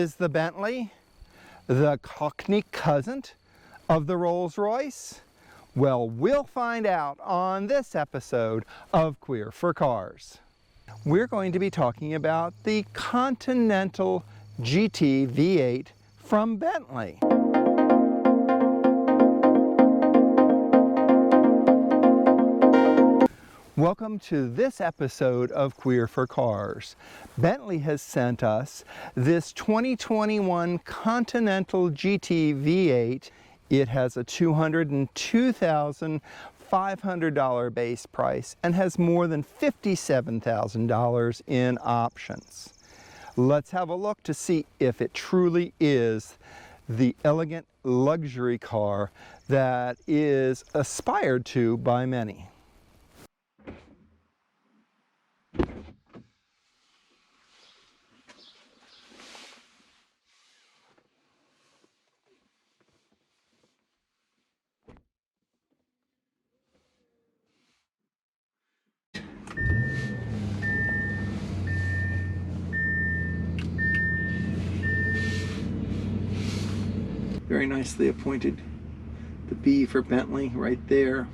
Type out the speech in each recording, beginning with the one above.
Is the Bentley the Cockney cousin of the Rolls-Royce? Well, we'll find out on this episode of Queer4Cars. We're going to be talking about the Continental GT V8 from Bentley. Welcome to this episode of Queer4Cars. Bentley has sent us this 2021 Continental GT V8. It has a $202,500 base price and has more than $57,000 in options. Let's have a look to see if it truly is the elegant luxury car that is aspired to by many. Very nicely appointed. The B for Bentley right there.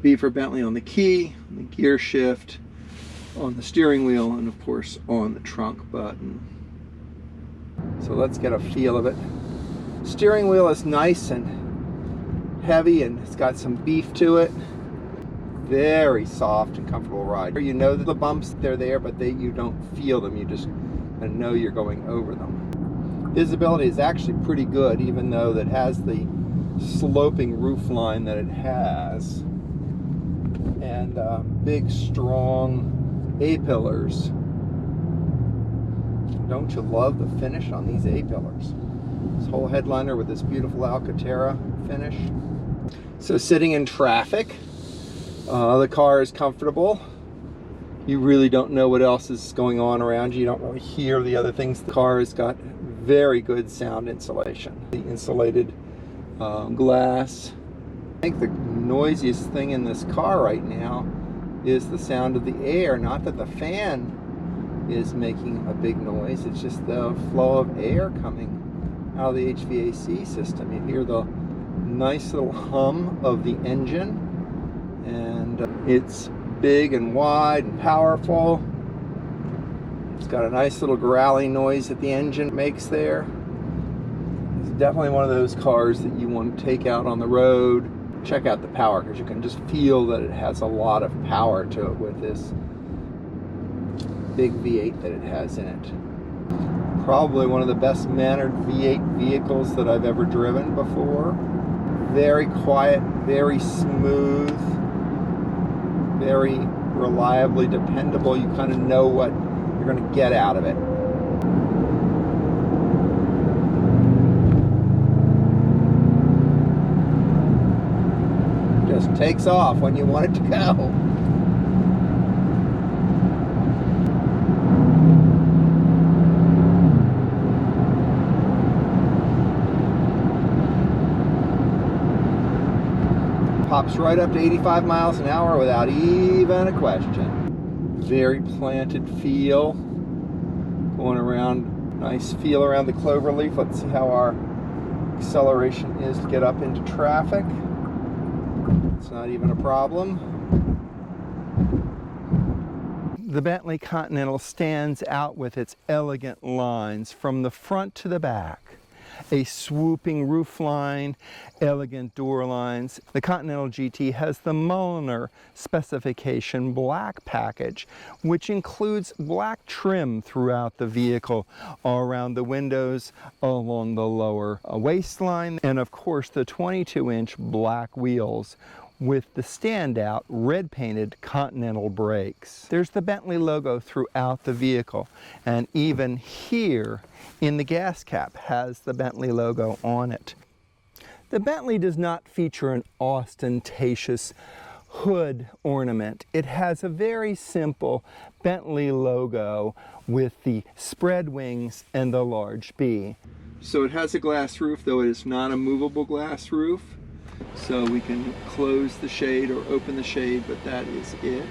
B for Bentley on the key, on the gear shift, on the steering wheel, and of course on the trunk button. So let's get a feel of it. Steering wheel is nice and heavy and it's got some beef to it. Very soft and comfortable ride. You know that the bumps, they're there, but you don't feel them. You just know you're going over them. Visibility is actually pretty good, even though it has the sloping roof line that it has. And big, strong A-pillars. Don't you love the finish on these A-pillars? This whole headliner with this beautiful Alcantara finish. So sitting in traffic, the car is comfortable. You really don't know what else is going on around you. You don't really hear the other things. The car has got very good sound insulation. The insulated glass. I think the noisiest thing in this car right now is the sound of the air. Not that the fan is making a big noise, it's just the flow of air coming out of the HVAC system. You hear the nice little hum of the engine, and it's big and wide and powerful. It's got a nice little growling noise that the engine makes there. It's definitely one of those cars that you want to take out on the road. Check out the power, because you can just feel that it has a lot of power to it with this big V8 that it has in it. Probably one of the best mannered V8 vehicles that I've ever driven before. Very quiet, very smooth, very reliably dependable. You kind of know what you're going to get out of it. Just takes off when you want it to go. Pops right up to 85 miles an hour without even a question. Very planted feel. Going around, nice feel around the clover leaf. Let's see how our acceleration is to get up into traffic. It's not even a problem. The Bentley Continental stands out with its elegant lines from the front to the back. A swooping roof line, elegant door lines. The Continental GT has the Mulliner specification black package, which includes black trim throughout the vehicle, all around the windows, along the lower waistline, and of course the 22-inch black wheels with the standout red painted Continental brakes. There's the Bentley logo throughout the vehicle, and even here in the gas cap has the Bentley logo on it. The Bentley does not feature an ostentatious hood ornament. It has a very simple Bentley logo with the spread wings and the large B. So it has a glass roof, though it is not a movable glass roof. So we can close the shade or open the shade, but that is it.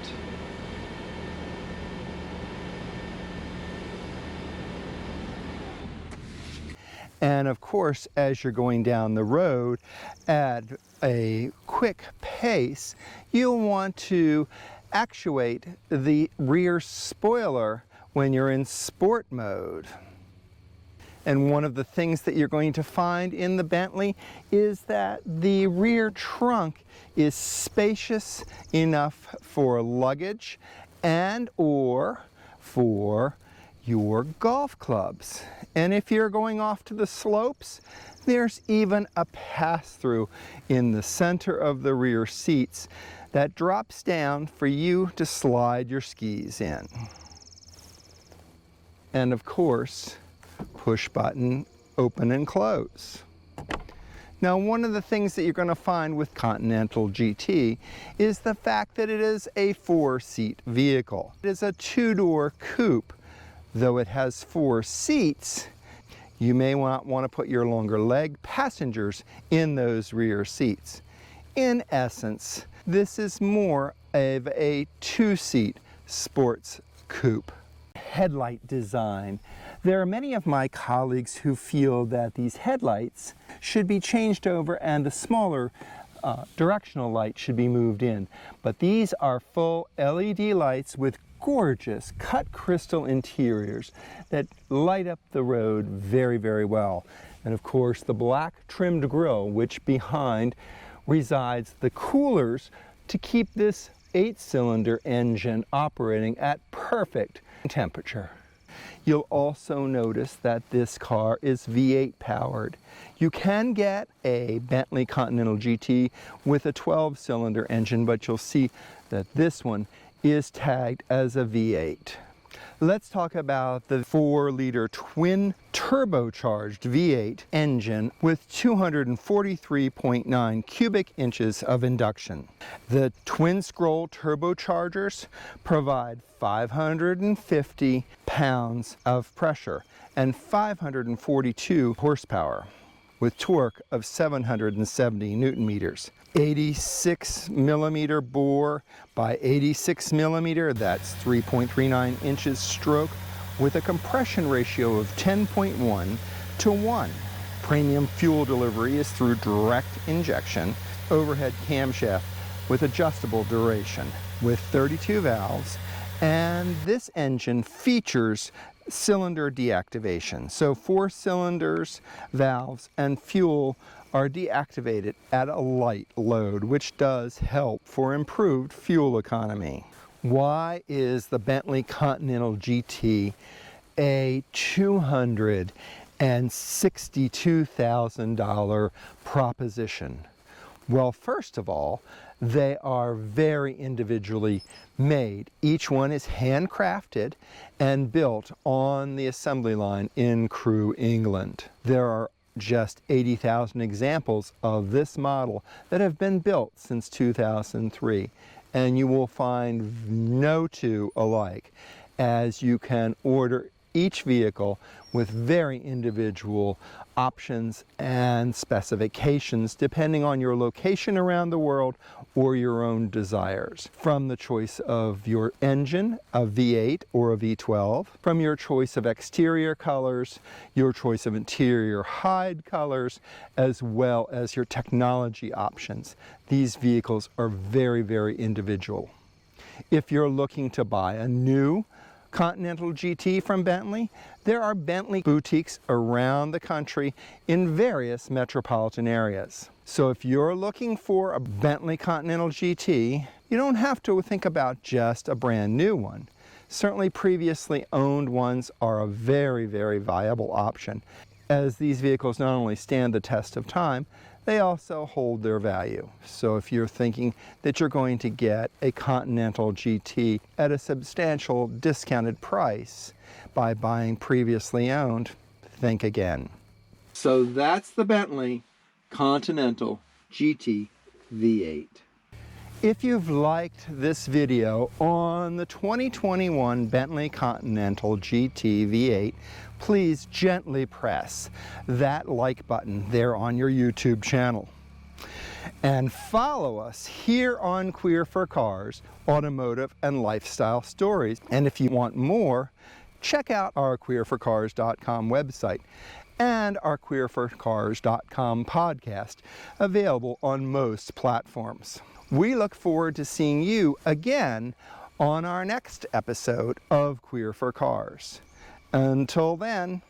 And of course, as you're going down the road at a quick pace, you'll want to actuate the rear spoiler when you're in sport mode. And one of the things that you're going to find in the Bentley is that the rear trunk is spacious enough for luggage and or for your golf clubs. And if you're going off to the slopes, there's even a pass-through in the center of the rear seats that drops down for you to slide your skis in. And of course, push button open and close. Now, one of the things that you're going to find with Continental GT is the fact that it is a 4-seat vehicle. It is a 2-door coupe. Though it has 4 seats, you may not want to put your longer leg passengers in those rear seats. In essence, this is more of a 2-seat sports coupe. Headlight design. There are many of my colleagues who feel that these headlights should be changed over and the smaller directional light should be moved in. But these are full LED lights with gorgeous cut crystal interiors that light up the road very, very well. And of course, the black trimmed grille, which behind resides the coolers to keep this 8-cylinder engine operating at perfect temperature. You'll also notice that this car is V8 powered. You can get a Bentley Continental GT with a 12-cylinder engine, but you'll see that this one is tagged as a V8. Let's talk about the 4-liter twin-turbocharged V8 engine with 243.9 cubic inches of induction. The twin-scroll turbochargers provide 550 pounds of pressure and 542 horsepower with torque of 770 Newton meters. 86 millimeter bore by 86 millimeter, that's 3.39 inches stroke, with a compression ratio of 10.1 to 1. Premium fuel delivery is through direct injection, overhead camshaft with adjustable duration, with 32 valves, and this engine features cylinder deactivation. So 4 cylinders, valves, and fuel are deactivated at a light load, which does help for improved fuel economy. Why is the Bentley Continental GT a $262,000 proposition? Well, first of all, they are very individually made. Each one is handcrafted and built on the assembly line in Crewe, England. There are just 80,000 examples of this model that have been built since 2003, and you will find no two alike, as you can order each vehicle with very individual options and specifications depending on your location around the world or your own desires. From the choice of your engine, a V8 or a V12, from your choice of exterior colors, your choice of interior hide colors, as well as your technology options. These vehicles are very, very individual. If you're looking to buy a new Continental GT from Bentley, there are Bentley boutiques around the country in various metropolitan areas. So if you're looking for a Bentley Continental GT, you don't have to think about just a brand new one. Certainly previously owned ones are a very, very viable option, as these vehicles not only stand the test of time, they also hold their value. So if you're thinking that you're going to get a Continental GT at a substantial discounted price by buying previously owned, think again. So that's the Bentley Continental GT V8. If you've liked this video on the 2021 Bentley Continental GT V8, please gently press that like button there on your YouTube channel. And follow us here on Queer4Cars, automotive and lifestyle stories. And if you want more, check out our Queer4Cars.com website and our Queer4Cars.com podcast, available on most platforms. We look forward to seeing you again on our next episode of Queer4Cars. Until then...